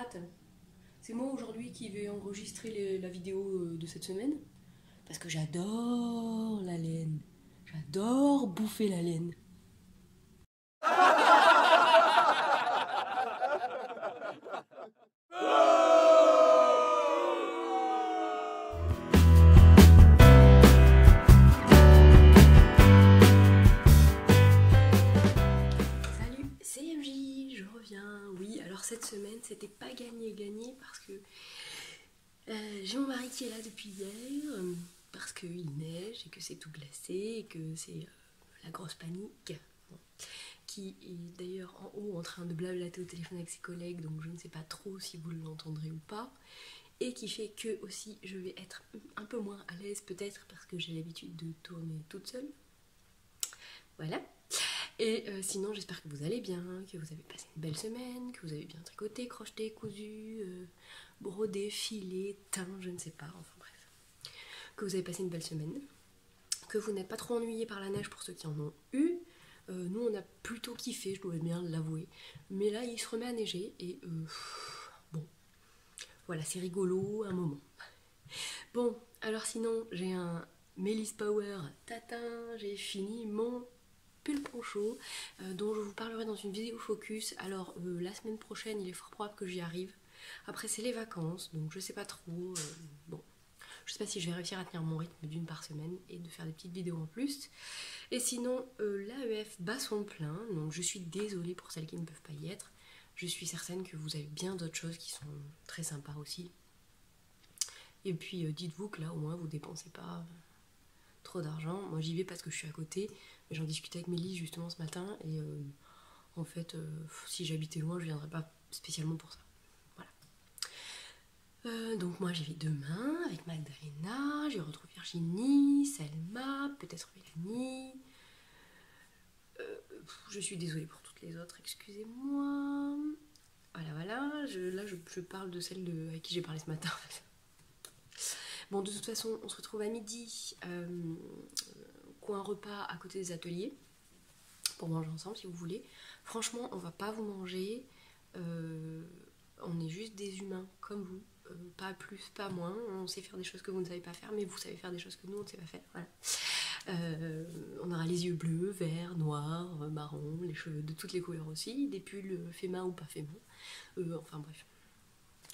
pirate. C'est moi aujourd'hui qui vais enregistrer la vidéo de cette semaine. Parce que j'adore la laine. J'adore bouffer la laine. Salut, c'est MJ, je reviens. Oui, alors cette semaine, c'était pas gagné parce que j'ai mon mari qui est là depuis hier, parce qu'il neige et que c'est tout glacé et que c'est la grosse panique. Bon. Qui est d'ailleurs en haut en train de blablater au téléphone avec ses collègues, donc je ne sais pas trop si vous l'entendrez ou pas. Et qui fait que aussi je vais être un peu moins à l'aise peut-être parce que j'ai l'habitude de tourner toute seule. Voilà. Et sinon j'espère que vous allez bien, que vous avez passé une belle semaine, que vous avez bien tricoté, crocheté, cousu, brodé, filé, teint, je ne sais pas, enfin bref. Que vous avez passé une belle semaine, que vous n'êtes pas trop ennuyés par la neige pour ceux qui en ont eu. Nous on a plutôt kiffé, je dois bien l'avouer. Mais là il se remet à neiger et bon, voilà, c'est rigolo un moment. Bon, alors sinon j'ai un Melis Power tatin, j'ai fini mon pull poncho dont je vous parlerai dans une vidéo focus. Alors la semaine prochaine il est fort probable que j'y arrive. Après c'est les vacances donc je sais pas trop, bon. Je sais pas si je vais réussir à tenir mon rythme d'une par semaine et de faire des petites vidéos en plus. Et sinon, l'AEF bat son plein, donc je suis désolée pour celles qui ne peuvent pas y être. Je suis certaine que vous avez bien d'autres choses qui sont très sympas aussi. Et puis dites-vous que là au moins vous dépensez pas trop d'argent. Moi j'y vais parce que je suis à côté. J'en discutais avec Mélie justement ce matin et en fait si j'habitais loin je viendrais pas spécialement pour ça. Donc moi j'y vais demain avec Magdalena, j'y retrouve Virginie, Selma, peut-être Mélanie. Je suis désolée pour toutes les autres, excusez-moi. Voilà, je parle de celle avec qui j'ai parlé ce matin. Bon, de toute façon, on se retrouve à midi, coin repas à côté des ateliers, pour manger ensemble si vous voulez. Franchement, on va pas vous manger, on est juste des humains comme vous. Pas plus, pas moins, on sait faire des choses que vous ne savez pas faire, mais vous savez faire des choses que nous on ne sait pas faire, voilà. On aura les yeux bleus, verts, noirs, marrons, les cheveux de toutes les couleurs aussi, des pulls faits main ou pas faits main, enfin bref,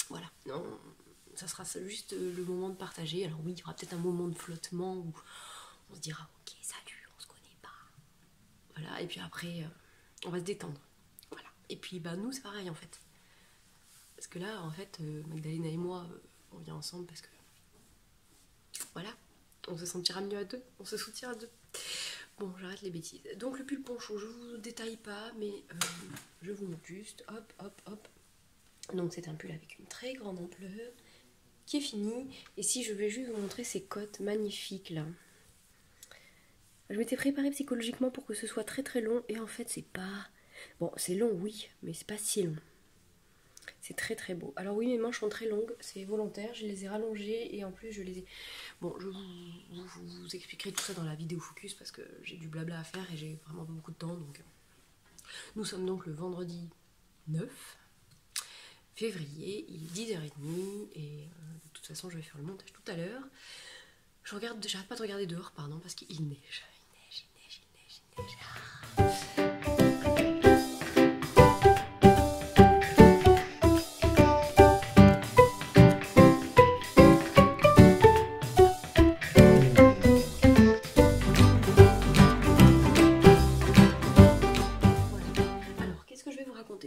voilà, non, ça sera juste le moment de partager. Alors oui, il y aura peut-être un moment de flottement où on se dira ok salut, on se connaît pas, voilà, et puis après on va se détendre, voilà, et puis bah nous c'est pareil en fait. Parce que là, en fait, Magdalena et moi, on vient ensemble parce que, voilà, on se sentira mieux à deux, on se soutient à deux. Bon, j'arrête les bêtises. Donc le pull poncho, je vous détaille pas, mais je vous montre juste, hop. Donc c'est un pull avec une très grande ampleur, qui est fini. Et si je vais juste vous montrer ces côtes magnifiques là. Je m'étais préparée psychologiquement pour que ce soit très très long, et en fait c'est pas... Bon, c'est long, oui, mais c'est pas si long. C'est très très beau. Alors oui, mes manches sont très longues, c'est volontaire, je les ai rallongées et en plus je les ai... Bon, je vous expliquerai tout ça dans la vidéo focus parce que j'ai du blabla à faire et j'ai vraiment pas beaucoup de temps. Donc nous sommes donc le vendredi 9 février, il est 10h30 et de toute façon je vais faire le montage tout à l'heure. J'arrête pas de regarder dehors, pardon, parce qu'il neige. Il neige.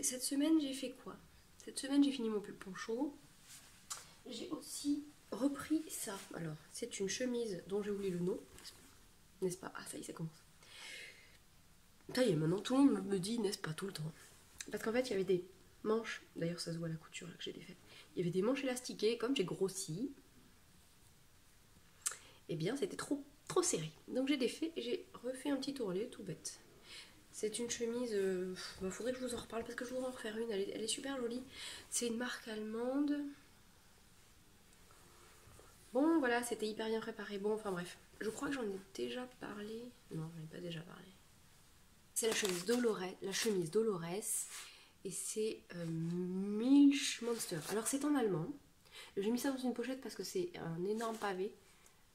Cette semaine j'ai fait quoi? Cette semaine j'ai fini mon pull poncho. J'ai aussi repris ça. Alors c'est une chemise dont j'ai oublié le nom, n'est-ce pas? Ah ça y est, ça commence. Ça y est, maintenant tout le monde me dit n'est-ce pas tout le temps. Parce qu'en fait il y avait des manches, d'ailleurs ça se voit à la couture là que j'ai défait. Il y avait des manches élastiquées, comme j'ai grossi, et bien c'était trop serré. Donc j'ai défait et j'ai refait un petit ourlet tout bête. C'est une chemise, faudrait que je vous en reparle parce que je voudrais en refaire une, elle est super jolie. C'est une marque allemande. Bon voilà, c'était hyper bien préparé. Bon, enfin bref, je crois que j'en ai déjà parlé. Non, j'en ai pas déjà parlé. C'est la chemise Dolores et c'est Milch Monster. Alors c'est en allemand. J'ai mis ça dans une pochette parce que c'est un énorme pavé.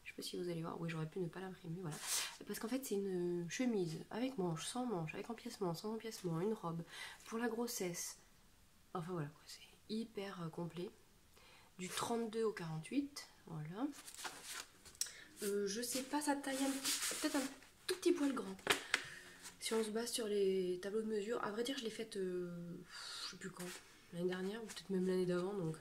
Je sais pas si vous allez voir. Oui, j'aurais pu ne pas l'imprimer, voilà. Parce qu'en fait c'est une chemise avec manche, sans manche, avec empiècement, sans empiècement, une robe pour la grossesse. Enfin voilà, c'est hyper complet. Du 32 au 48, voilà. Je sais pas, ça taille peut-être un tout petit poil grand. Si on se base sur les tableaux de mesure, à vrai dire, je l'ai faite, je sais plus quand, l'année dernière ou peut-être même l'année d'avant, donc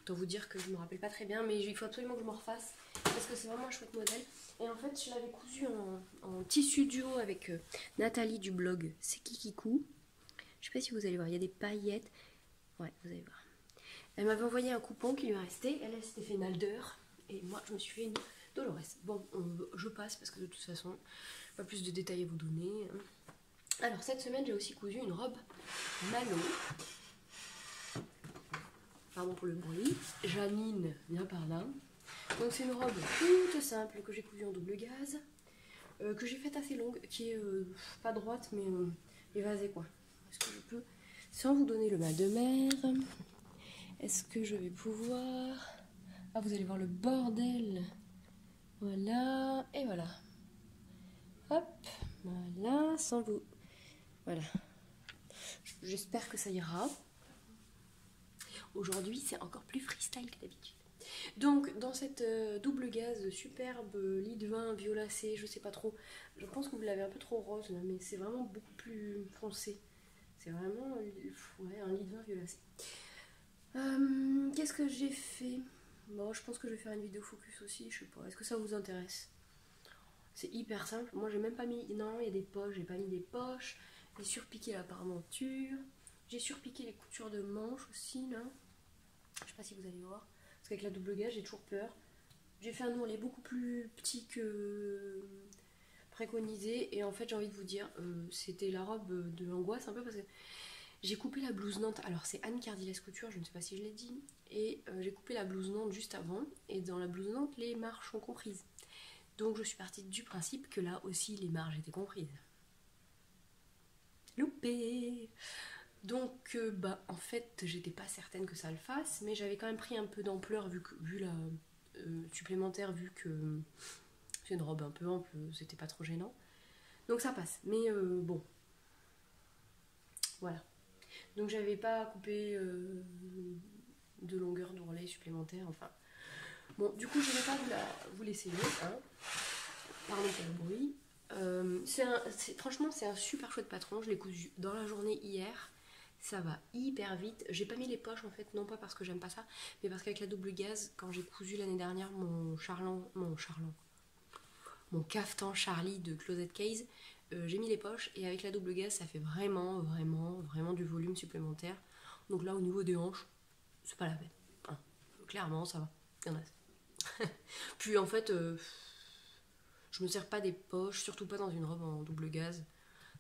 autant vous dire que je me rappelle pas très bien, mais il faut absolument que je m'en refasse parce que c'est vraiment un chouette modèle. Et en fait, je l'avais cousu en tissu duo avec Nathalie du blog C'est qui coud. Je sais pas si vous allez voir, il y a des paillettes. Ouais, vous allez voir. Elle m'avait envoyé un coupon qui lui restait. Elle s'était fait une Alder et moi je me suis fait une Dolores. Bon, je passe parce que de toute façon, pas plus de détails à vous donner. Alors cette semaine, j'ai aussi cousu une robe Malo. Pardon pour le bruit. Janine vient par là. Donc c'est une robe toute simple que j'ai cousue en double gaze, que j'ai faite assez longue, qui est pas droite mais évasée quoi. Est-ce que je peux, sans vous donner le mal de mer, est-ce que je vais pouvoir... Ah, vous allez voir le bordel. Voilà, et voilà. Hop, voilà, sans vous... Voilà. J'espère que ça ira. Aujourd'hui, c'est encore plus freestyle que d'habitude. Donc, dans cette double gaze superbe, lit de vin violacé, je sais pas trop. Je pense que vous l'avez un peu trop rose, là, mais c'est vraiment beaucoup plus foncé. C'est vraiment ouais, un lit de vin violacé. Qu'est-ce que j'ai fait? Bon, je pense que je vais faire une vidéo focus aussi, je sais pas. Est-ce que ça vous intéresse? C'est hyper simple. Moi, j'ai même pas mis... Non, il y a des poches, j'ai pas mis des poches. J'ai surpiqué la parmenture. J'ai surpiqué les coutures de manches aussi, là. Je sais pas si vous allez voir. Parce qu'avec la double gaze, j'ai toujours peur. J'ai fait un ourlet beaucoup plus petit que préconisé. Et en fait, j'ai envie de vous dire, c'était la robe de l'angoisse un peu parce que j'ai coupé la blouse Nantes. Alors, c'est Anne Cardilès Couture, je ne sais pas si je l'ai dit. Et j'ai coupé la blouse Nantes juste avant. Et dans la blouse Nantes, les marges sont comprises. Donc, je suis partie du principe que là aussi, les marges étaient comprises. Loupé! Donc, bah, en fait, j'étais pas certaine que ça le fasse, mais j'avais quand même pris un peu d'ampleur vu la supplémentaire, vu que c'est une robe un peu ample, c'était pas trop gênant. Donc ça passe, mais bon, voilà. Donc j'avais pas coupé de longueur d'ourlet supplémentaire, enfin. Bon, du coup, je vais pas vous laisser lire, hein. Pardon pour le bruit. Franchement, c'est un super chouette patron, je l'ai cousu dans la journée hier. Ça va hyper vite. J'ai pas mis les poches en fait, non pas parce que j'aime pas ça, mais parce qu'avec la double gaze, quand j'ai cousu l'année dernière mon caftan Charlie de Closet Case, j'ai mis les poches et avec la double gaze, ça fait vraiment, vraiment, vraiment du volume supplémentaire. Donc là, au niveau des hanches, c'est pas la peine. Hein. Clairement, ça va. Il y en a. Puis en fait, je me sers pas des poches, surtout pas dans une robe en double gaze.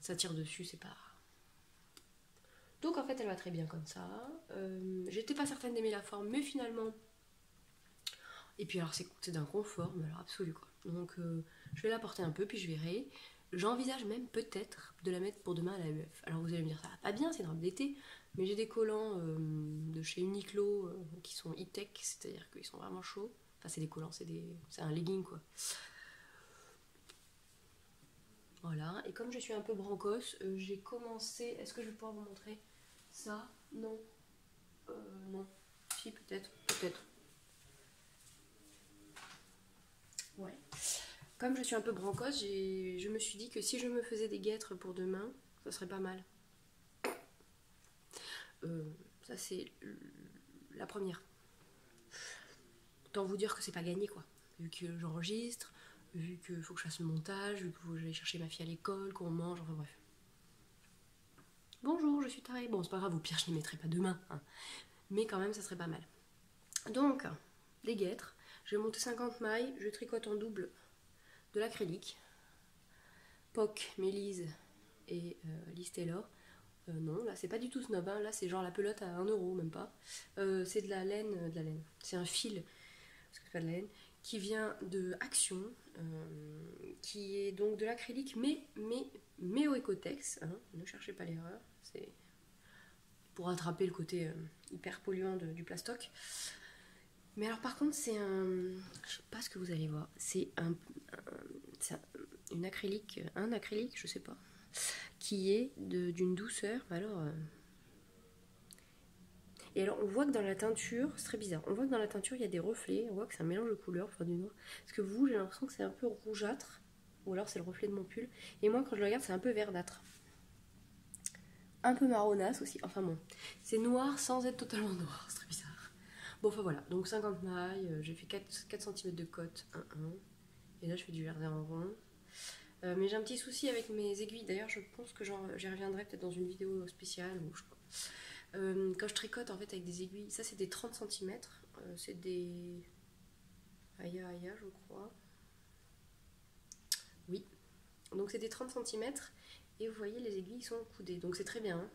Ça tire dessus, c'est pas. Donc en fait elle va très bien comme ça. J'étais pas certaine d'aimer la forme, mais finalement. Et puis alors c'est d'un confort, mais alors absolu quoi. Donc je vais la porter un peu, puis je verrai. J'envisage même peut-être de la mettre pour demain à la UF. Alors vous allez me dire ça va pas bien, c'est une robe d'été, mais j'ai des collants de chez Uniqlo qui sont e-tech, c'est-à-dire qu'ils sont vraiment chauds. Enfin c'est des collants, c'est un legging quoi. Voilà, et comme je suis un peu brancos, j'ai commencé. Est-ce que je vais pouvoir vous montrer ça? Non. Non. Si, peut-être. Peut-être. Ouais. Comme je suis un peu brancos, je me suis dit que si je me faisais des guêtres pour demain, ça serait pas mal. Ça, c'est la première. Autant vous dire que c'est pas gagné, quoi. Vu que j'enregistre, vu qu'il faut que je fasse le montage, vu qu'il faut que j'aille chercher ma fille à l'école, qu'on mange, enfin bref. Bonjour, je suis tarée. Bon, c'est pas grave, au pire, je les mettrai pas demain. Hein. Mais quand même, ça serait pas mal. Donc, les guêtres. Je vais monter 50 mailles, je tricote en double de l'acrylique. Poc, Mélise et Liz Taylor. Non, là c'est pas du tout snob, hein. Là c'est genre la pelote à 1€, même pas. C'est de la laine, C'est un fil, parce que c'est pas de la laine, qui vient de Action, qui est donc de l'acrylique, mais au Ecotex, hein. Ne cherchez pas l'erreur. C'est pour rattraper le côté hyper polluant du plastoc. Mais alors par contre c'est je sais pas ce que vous allez voir, c'est un acrylique, je sais pas, qui est d'une douceur, alors et alors on voit que dans la teinture, c'est très bizarre, on voit que dans la teinture il y a des reflets, on voit que c'est un mélange de couleurs, enfin du noir, parce que vous j'ai l'impression que c'est un peu rougeâtre, ou alors c'est le reflet de mon pull, et moi quand je le regarde c'est un peu verdâtre, un peu marronasse aussi, enfin bon, c'est noir sans être totalement noir, c'est très bizarre. Bon, enfin voilà, donc 50 mailles, j'ai fait 4 cm de cotte, 1-1. Et là, je fais du jersey en rond. Mais j'ai un petit souci avec mes aiguilles. D'ailleurs, je pense que j'y reviendrai peut-être dans une vidéo spéciale. Ou je sais pas. Quand je tricote en fait avec des aiguilles, ça c'est des 30 cm. C'est des Aya, je crois. Oui. Donc c'est des 30 cm. Et vous voyez, les aiguilles sont coudées. Donc c'est très bien. Hein.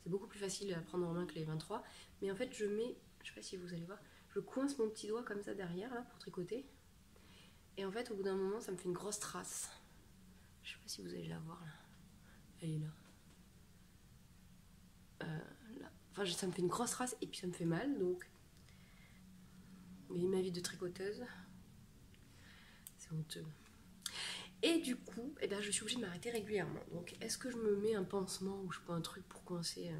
C'est beaucoup plus facile à prendre en main que les 23. Mais en fait, je mets... Je sais pas si vous allez voir, je coince mon petit doigt comme ça derrière là pour tricoter. Et en fait au bout d'un moment ça me fait une grosse trace. Je sais pas si vous allez la voir là. Elle est là. Là. Enfin ça me fait une grosse trace et puis ça me fait mal donc. Mais ma vie de tricoteuse, c'est honteux. Et du coup, eh ben, je suis obligée de m'arrêter régulièrement. Donc est-ce que je me mets un pansement ou je sais pas un truc pour coincer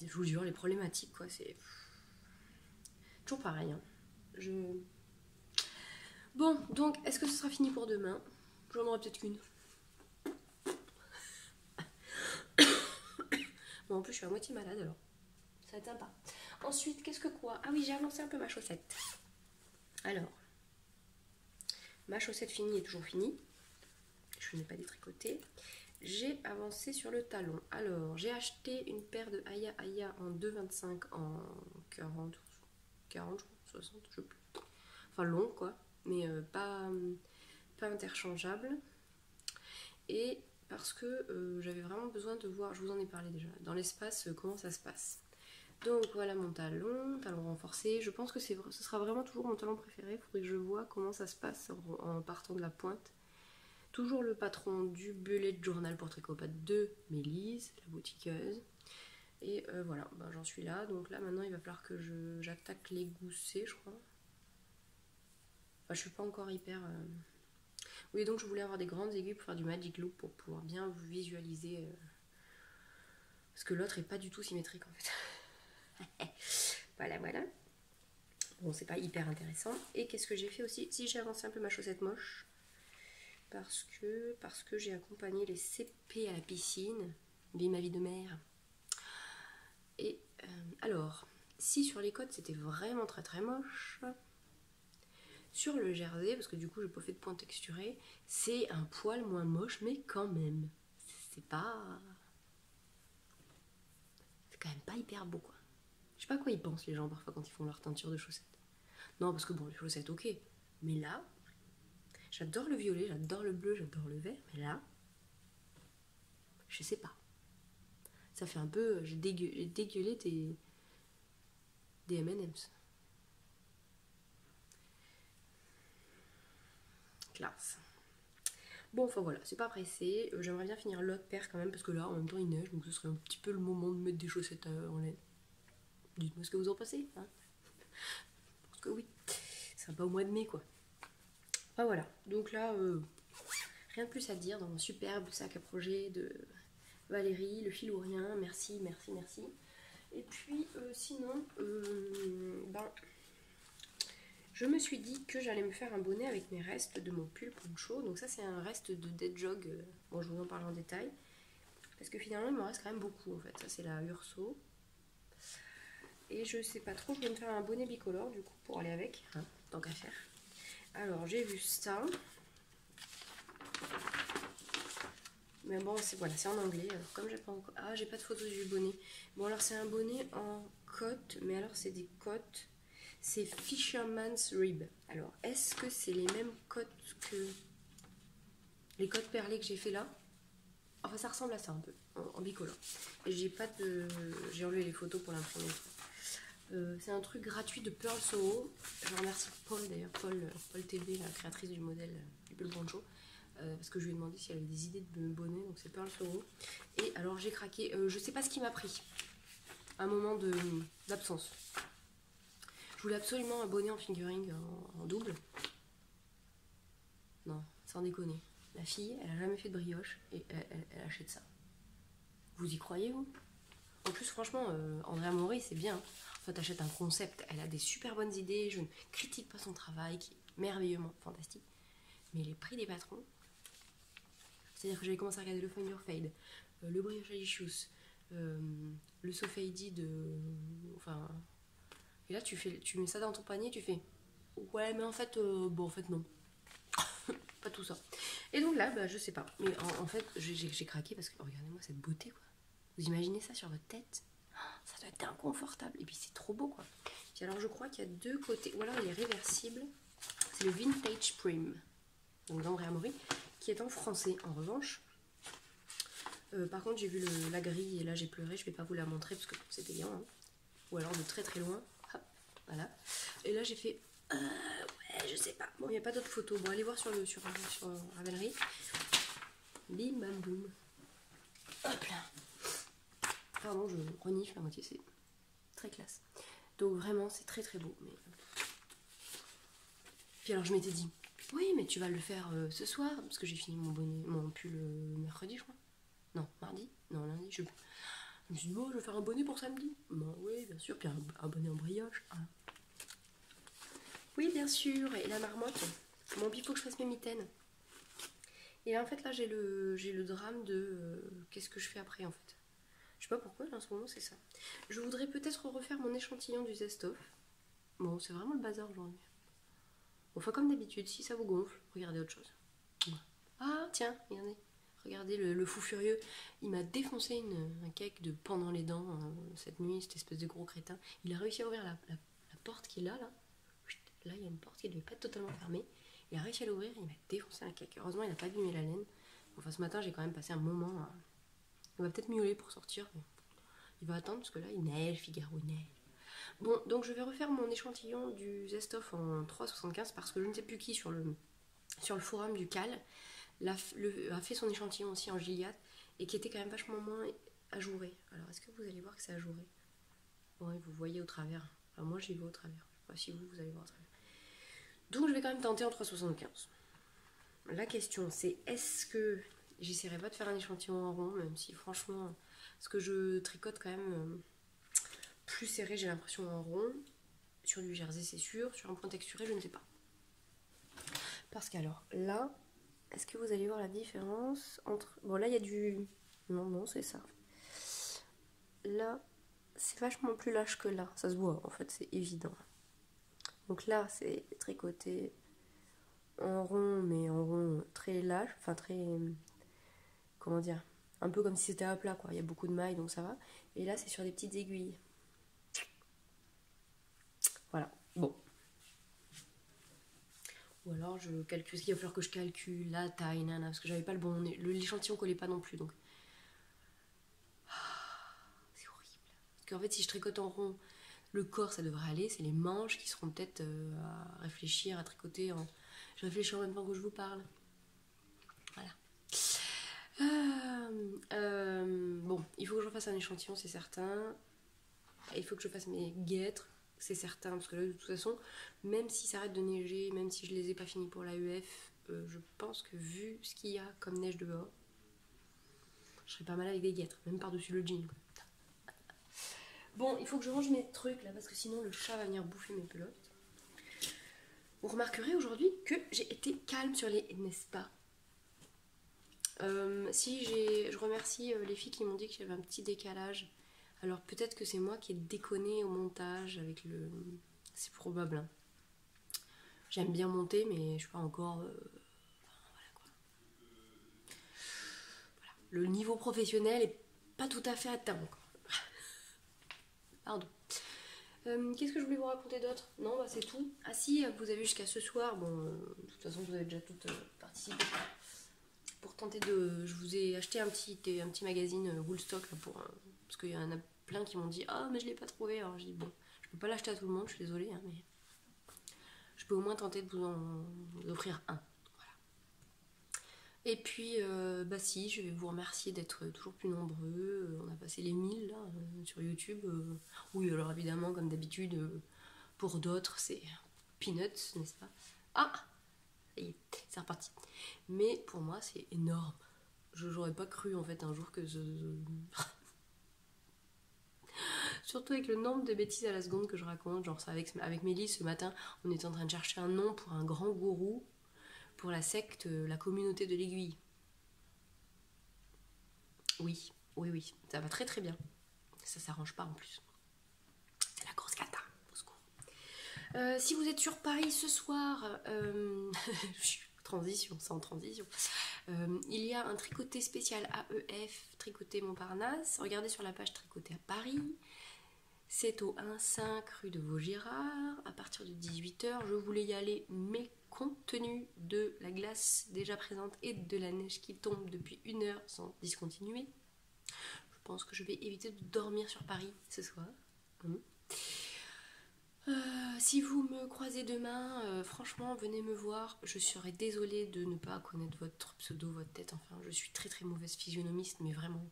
Je vous jure, les problématiques quoi, c'est toujours pareil. Hein. Bon, donc, est-ce que ce sera fini pour demain? J'en aurai peut-être qu'une. Bon, en plus, je suis à moitié malade, alors. Ça va être sympa. Ensuite, qu'est-ce que quoi? Ah oui, j'ai avancé un peu ma chaussette. Alors, ma chaussette finie est toujours finie. Je n'ai pas détricoté. J'ai avancé sur le talon. Alors, j'ai acheté une paire de Aya en 2,25 en 40, 60, je sais plus. Enfin, long, quoi. Mais pas interchangeable. Et parce que j'avais vraiment besoin de voir, je vous en ai parlé déjà, dans l'espace, comment ça se passe. Donc voilà mon talon renforcé. Je pense que ce sera vraiment toujours mon talon préféré. Il faudrait que je vois comment ça se passe en partant de la pointe. Toujours le patron du bullet journal pour tricot de Mélise, la boutiqueuse. Et voilà, ben, j'en suis là. Donc là maintenant il va falloir que j'attaque les goussets, je crois. Enfin, je suis pas encore hyper... Oui, donc je voulais avoir des grandes aiguilles pour faire du magic loop pour pouvoir bien vous visualiser. Parce que l'autre est pas du tout symétrique en fait. Voilà. Bon, c'est pas hyper intéressant. Et qu'est-ce que j'ai fait aussi? Si j'ai avancé un peu ma chaussette moche. Parce que j'ai accompagné les CP à la piscine. Vive ma vie de mère. Et alors, si sur les côtes c'était vraiment très très moche. Sur le jersey, parce que du coup j'ai pas fait de point texturé, c'est un poil moins moche, mais quand même, c'est pas... C'est quand même pas hyper beau quoi. Je sais pas à quoi ils pensent les gens parfois quand ils font leur teinture de chaussettes. Non, parce que bon, les chaussettes ok, mais là, j'adore le violet, j'adore le bleu, j'adore le vert, mais là, je sais pas. Ça fait un peu... J'ai dégueulé des M&M's. Classe. Bon, enfin voilà, c'est pas pressé. J'aimerais bien finir l'autre paire quand même parce que là, en même temps, il neige, donc ce serait un petit peu le moment de mettre des chaussettes en laine. Dites-moi ce que vous en pensez. Hein, parce que oui, c'est pas au mois de mai quoi. Enfin voilà, donc là, rien de plus à dire dans mon superbe sac à projet de Valérie, le fil ou rien. Merci. Et puis sinon, je me suis dit que j'allais me faire un bonnet avec mes restes de mon pull poncho. Donc ça c'est un reste de dead jog. Bon, je vous en parle en détail. Parce que finalement il m'en reste quand même beaucoup en fait. Ça c'est la Urso. Et je sais pas trop, je vais me faire un bonnet bicolore du coup pour aller avec. Hein, tant qu'à faire. Alors j'ai vu ça. Mais bon, voilà, c'est en anglais. Alors, comme j'ai pas encore... Ah, j'ai pas de photo du bonnet. Bon, alors c'est un bonnet en cotte, mais alors c'est des cottes. C'est Fisherman's Rib. Alors, est-ce que c'est les mêmes cottes que les cottes perlées que j'ai fait là? Enfin, ça ressemble à ça un peu, en bicolore. Et j'ai pas de... J'ai enlevé les photos pour l'imprimer. C'est un truc gratuit de Pearl Soho. Je remercie Paul d'ailleurs, Paul TV, la créatrice du modèle du pull poncho. parce que je lui ai demandé si elle avait des idées de bonnet, donc c'est Pearl Soro. Et alors j'ai craqué, je sais pas ce qui m'a pris, un moment d'absence. Je voulais absolument un bonnet en fingering en double. Non, sans déconner. La fille, elle a jamais fait de brioche et elle achète ça. Vous y croyez, vous? En plus, franchement, Andrea Mori, c'est bien. Enfin, t'achètes un concept, elle a des super bonnes idées, je ne critique pas son travail, qui est merveilleusement fantastique. Mais les prix des patrons, c'est-à-dire que j'avais commencé à regarder le Find Your Fade, le Brioche Alicious, le Sofady de... Enfin... Et là, tu mets ça dans ton panier, tu fais... Ouais, mais en fait, bon, en fait, non. Pas tout ça. Et donc là, bah, je sais pas. Mais en fait, j'ai craqué parce que, regardez-moi cette beauté, quoi. Vous imaginez ça sur votre tête? Ça doit être inconfortable. Et puis c'est trop beau, quoi. Et alors je crois qu'il y a deux côtés. Ou alors il est réversible. C'est le Vintage Prim. Donc d'Andrea Mori. Qui est en français. En revanche. Par contre j'ai vu la grille et là j'ai pleuré. Je vais pas vous la montrer parce que c'était bien. Hein. Ou alors de très très loin. Hop, voilà. Et là j'ai fait... ouais, je sais pas. Bon, il n'y a pas d'autres photos. Bon, allez voir sur Ravelry. Bim bam boum. Hop là. Pardon, je renifle à moitié, c'est très classe. Donc vraiment, c'est très très beau. Mais... Puis alors je m'étais dit, oui, mais tu vas le faire ce soir, parce que j'ai fini mon pull mercredi, je crois. Non, mardi. Non, lundi. Je me suis dit, bon, je vais faire un bonnet pour samedi. Bah oui, bien sûr. Puis un bonnet en brioche. Ah. Oui, bien sûr. Et la marmotte. Bon, puis il faut que je fasse mes mitaines. Et là, en fait, là, j'ai le drame de qu'est-ce que je fais après, en fait. Je sais pas pourquoi, là, en ce moment, c'est ça. Je voudrais peut-être refaire mon échantillon du Zestoff. Bon, c'est vraiment le bazar aujourd'hui. Enfin, comme d'habitude, si ça vous gonfle, regardez autre chose. Ah, tiens, regardez. Regardez le fou furieux. Il m'a défoncé un cake de pendant les dents cette nuit, cette espèce de gros crétin. Il a réussi à ouvrir la porte qui est là, là. Là, il y a une porte qui ne devait pas être totalement fermée. Il a réussi à l'ouvrir, il m'a défoncé un cake. Heureusement, il n'a pas abîmé la laine. Enfin, ce matin, j'ai quand même passé un moment à... Il va peut-être miauler pour sortir, mais il va attendre parce que là, il neige, Figaro, il neige. Bon, donc je vais refaire mon échantillon du Zestoff en 3,75 parce que je ne sais plus qui sur le forum du Cal a fait son échantillon aussi en Gilliatt et qui était quand même vachement moins ajouré. Alors, est-ce que vous allez voir que c'est ajouré? Oui, vous voyez au travers. Enfin, moi, j'y vais au travers. Je sais pas si vous allez voir au travers. Donc, je vais quand même tenter en 3,75. La question, c'est est-ce que j'essaierai pas de faire un échantillon en rond, même si franchement, parce que je tricote quand même plus serré, j'ai l'impression, en rond. Sur du jersey, c'est sûr. Sur un point texturé, je ne sais pas. Parce qu'alors, là, est-ce que vous allez voir la différence entre... Bon, là, il y a du... Non, c'est ça. Là, c'est vachement plus lâche que là. Ça se voit, en fait, c'est évident. Donc là, c'est tricoté en rond, mais en rond très lâche. Enfin, très... Comment dire? Un peu comme si c'était à plat, quoi. Il y a beaucoup de mailles, donc ça va. Et là, c'est sur des petites aiguilles. Voilà. Bon. Ou alors, je calcule... Ce qu'il va falloir que je calcule la taille, nana, parce que j'avais pas le bon... L'échantillon collait pas non plus, donc... C'est horrible. Parce qu'en fait, si je tricote en rond, le corps, ça devrait aller. C'est les manches qui seront peut-être à réfléchir, à tricoter. Je réfléchis en même temps que je vous parle. Voilà. Bon, il faut que je refasse un échantillon, c'est certain. Il faut que je fasse mes guêtres, c'est certain. Parce que là, de toute façon, même si ça arrête de neiger, même si je les ai pas finis pour l'AEF, je pense que vu ce qu'il y a comme neige dehors, je serais pas mal avec des guêtres, même par-dessus le jean. Bon, il faut que je range mes trucs là, parce que sinon le chat va venir bouffer mes pelotes. Vous remarquerez aujourd'hui que j'ai été calme sur les n'est-ce pas. Je remercie les filles qui m'ont dit qu'il y avait un petit décalage. Alors peut-être que c'est moi qui ai déconné au montage avec le... C'est probable. Hein. J'aime bien monter, mais je suis pas encore... Voilà, quoi. Voilà. Le niveau professionnel est pas tout à fait atteint encore. Pardon. Qu'est-ce que je voulais vous raconter d'autre? Non, bah c'est tout. Ah si, vous avez jusqu'à ce soir. Bon, de toute façon, vous avez déjà toutes participé. Pour tenter de... Je vous ai acheté un petit magazine Woolstock là, parce qu'il y en a plein qui m'ont dit « Ah, mais je l'ai pas trouvé ». Alors je dis « Bon, je peux pas l'acheter à tout le monde, je suis désolée, hein, mais je peux au moins tenter de vous en offrir un. » Voilà. Et puis, bah si, je vais vous remercier d'être toujours plus nombreux. On a passé les 1000 là, sur YouTube. Oui, alors évidemment, comme d'habitude, pour d'autres, c'est peanuts, n'est-ce pas? Ah, ça y est, c'est reparti. Mais pour moi, c'est énorme. Je n'aurais pas cru en fait un jour que surtout avec le nombre de bêtises à la seconde que je raconte. Genre, ça avec Mélisse ce matin, on était en train de chercher un nom pour un grand gourou pour la secte, la communauté de l'aiguille. Oui, oui, oui, ça va très très bien. Ça s'arrange pas en plus. C'est la grosse cata, au secours. Si vous êtes sur Paris ce soir, transition, sans transition, il y a un tricoté spécial AEF, tricoté Montparnasse. Regardez sur la page tricoté à Paris. C'est au 1,5 rue de Vaugirard, à partir de 18h. Je voulais y aller, mais compte tenu de la glace déjà présente et de la neige qui tombe depuis 1 heure sans discontinuer, je pense que je vais éviter de dormir sur Paris ce soir. Si vous me croisez demain, franchement, venez me voir. Je serais désolée de ne pas connaître votre pseudo, votre tête. Enfin, je suis très très mauvaise physionomiste, mais vraiment,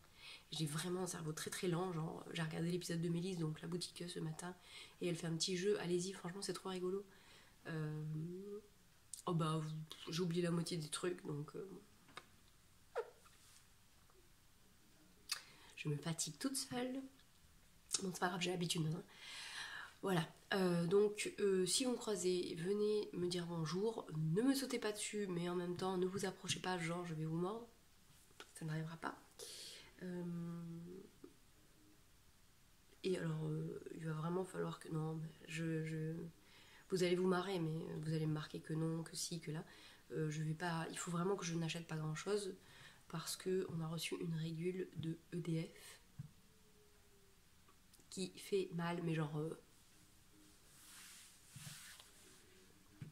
j'ai vraiment un cerveau très très lent. Genre, j'ai regardé l'épisode de Mélisse, donc la boutique ce matin, et elle fait un petit jeu. Allez-y, franchement, c'est trop rigolo. Oh bah, j'ai oublié la moitié des trucs, donc je me fatigue toute seule. Bon, c'est pas grave, j'ai l'habitude maintenant. Voilà, donc si vous me croisez, venez me dire bonjour, ne me sautez pas dessus, mais en même temps ne vous approchez pas, genre je vais vous mordre, ça n'arrivera pas. Et alors, il va vraiment falloir que... Non, vous allez vous marrer, mais vous allez me marquer que non, que si, que là. Je vais pas... Il faut vraiment que je n'achète pas grand-chose, parce qu'on a reçu une régule de EDF qui fait mal, mais genre...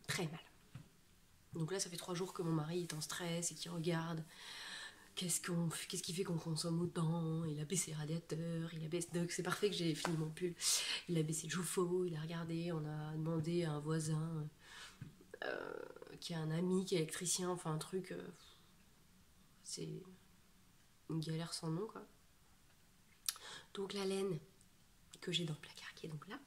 très mal. Donc là, ça fait 3 jours que mon mari est en stress et qu'il regarde qu'est-ce qui fait qu'on consomme autant. Il a baissé le radiateur, il a baissé... Donc c'est parfait que j'ai fini mon pull. Il a baissé le chauffe-eau, il a regardé, on a demandé à un voisin qui a un ami qui est électricien, enfin un truc... c'est une galère sans nom, quoi. Donc la laine que j'ai dans le placard, qui est donc là,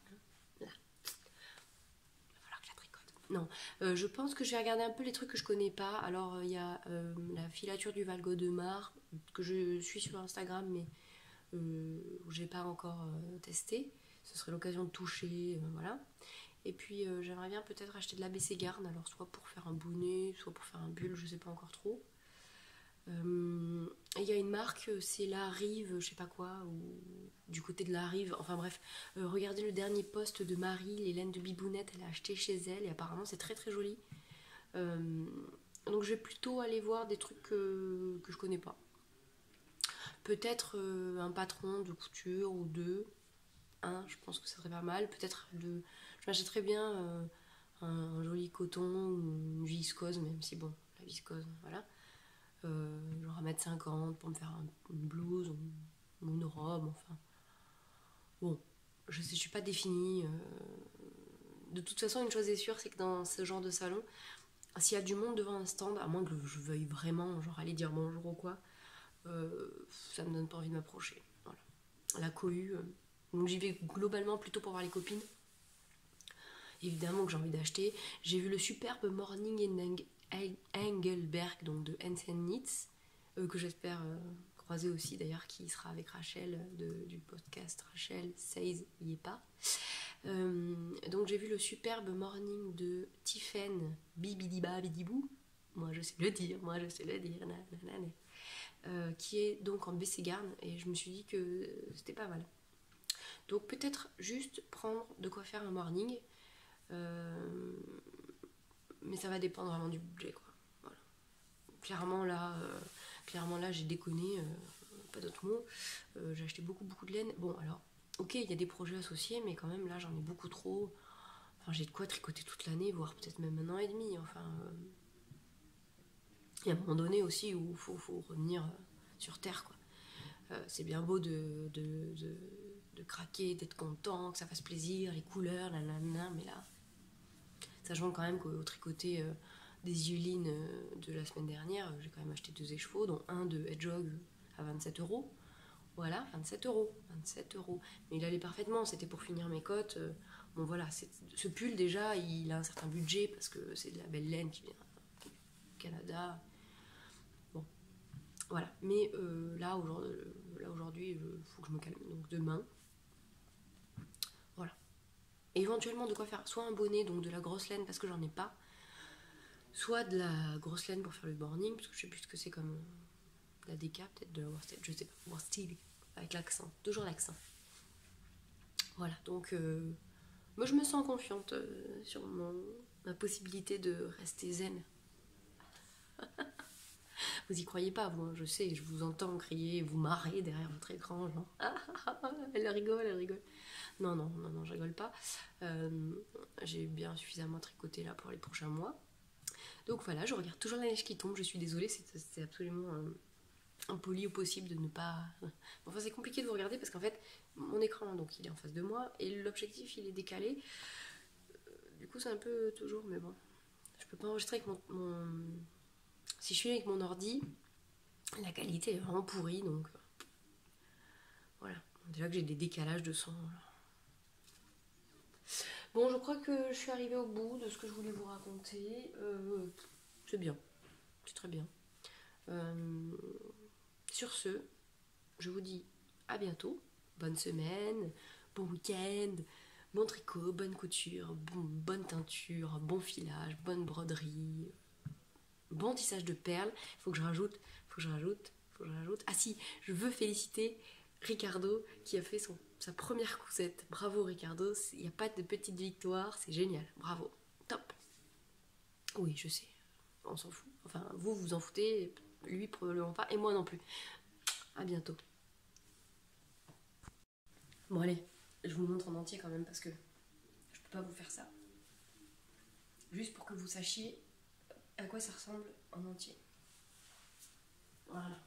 non, je pense que je vais regarder un peu les trucs que je connais pas. Alors, il y a la filature du Val Godemar, que je suis sur Instagram, mais j'ai pas encore testé. Ce serait l'occasion de toucher, voilà. Et puis, j'aimerais bien peut-être acheter de l'ABC Garn, alors soit pour faire un bonnet, soit pour faire un bulle, je sais pas encore trop. Il y a une marque, c'est La Rive, je sais pas quoi, ou du côté de La Rive, enfin bref. Regardez le dernier post de Marie, les laines de Bibounette, elle a acheté chez elle et apparemment c'est très très joli. Donc je vais plutôt aller voir des trucs que je connais pas. Peut-être un patron de couture ou deux, un, je pense que ça serait pas mal. Peut-être je m'achèterais bien un joli coton ou une viscose, même si bon, la viscose, voilà. Genre 1,50 m pour me faire une blouse ou une robe, enfin. Bon, je sais, je suis pas définie. De toute façon, une chose est sûre, c'est que dans ce genre de salon, s'il y a du monde devant un stand, à moins que je veuille vraiment genre aller dire bonjour ou quoi, ça me donne pas envie de m'approcher. Voilà. La cohue, donc j'y vais globalement plutôt pour voir les copines. Évidemment que j'ai envie d'acheter. J'ai vu le superbe Morning Engelberg, donc de Hansen Knits, que j'espère croiser aussi d'ailleurs, qui sera avec Rachel du podcast Rachel Says y est pas. Donc j'ai vu le superbe Morning de Tiffen Bibidiba Bidibou, moi je sais le dire, qui est donc en BC Garn, et je me suis dit que c'était pas mal. Donc peut-être juste prendre de quoi faire un morning, mais ça va dépendre vraiment du budget, quoi. Voilà. Clairement là j'ai déconné, pas d'autre mot. J'ai acheté beaucoup de laine. Bon alors, ok, il y a des projets associés, mais quand même là j'en ai beaucoup trop. Enfin, j'ai de quoi tricoter toute l'année, voire peut-être même 1 an et demi. Enfin, il y a un moment donné aussi où il faut revenir sur terre, quoi. C'est bien beau de craquer, d'être content, que ça fasse plaisir, les couleurs, nanana, mais là, sachant quand même qu'au tricoté des Yulin de la semaine dernière, j'ai quand même acheté 2 écheveaux, dont un de Hedgehog à 27 euros. Voilà, 27 euros, 27 euros. Mais il allait parfaitement, c'était pour finir mes cottes. Bon voilà, ce pull déjà, il a un certain budget parce que c'est de la belle laine qui vient du Canada. Bon, voilà. Mais là, aujourd'hui, il faut que je me calme. Donc demain, voilà. Et éventuellement de quoi faire soit un bonnet, donc de la grosse laine parce que j'en ai pas, soit de la grosse laine pour faire le boarding, parce que je sais plus ce que c'est comme la déca, peut-être de la worsted, je sais pas, worsted, avec l'accent, toujours l'accent. Voilà, donc moi je me sens confiante sur ma possibilité de rester zen. Vous y croyez pas, vous, hein, je sais, je vous entends crier, vous marrer derrière votre écran, genre elle rigole, elle rigole. Non, non, non, non, je rigole pas. J'ai bien suffisamment tricoté là pour les prochains mois. Donc voilà, je regarde toujours la neige qui tombe, je suis désolée, c'est absolument impoli au possible de ne pas... Enfin c'est compliqué de vous regarder parce qu'en fait, mon écran, donc il est en face de moi, et l'objectif il est décalé. Du coup c'est un peu toujours, mais bon, je peux pas enregistrer avec Si je suis avec mon ordi, la qualité est vraiment pourrie, donc voilà. Déjà que j'ai des décalages de son. Bon, je crois que je suis arrivée au bout de ce que je voulais vous raconter. C'est bien, c'est très bien. Sur ce, je vous dis à bientôt. Bonne semaine, bon week-end, bon tricot, bonne couture, bonne teinture, bon filage, bonne broderie, bon tissage de perles. Faut que je rajoute. Ah si, je veux féliciter Ricardo qui a fait sa première cousette. Bravo Ricardo, il n'y a pas de petite victoire, c'est génial. Bravo, top. Oui, je sais, on s'en fout. Enfin, vous vous en foutez, lui probablement pas, et moi non plus. À bientôt. Bon allez, je vous le montre en entier quand même parce que je peux pas vous faire ça. Juste pour que vous sachiez à quoi ça ressemble en entier. Voilà.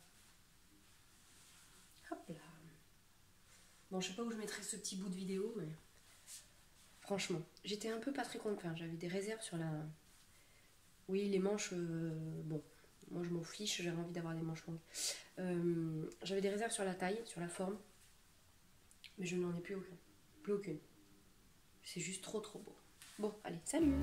Hop là. Bon, je sais pas où je mettrai ce petit bout de vidéo, mais franchement, j'étais un peu pas très contente. Enfin, j'avais des réserves sur la... Oui, les manches, bon, moi je m'en fiche, j'avais envie d'avoir des manches longues. J'avais des réserves sur la taille, sur la forme, mais je n'en ai plus aucune. Plus aucune. C'est juste trop trop beau. Bon, allez, salut!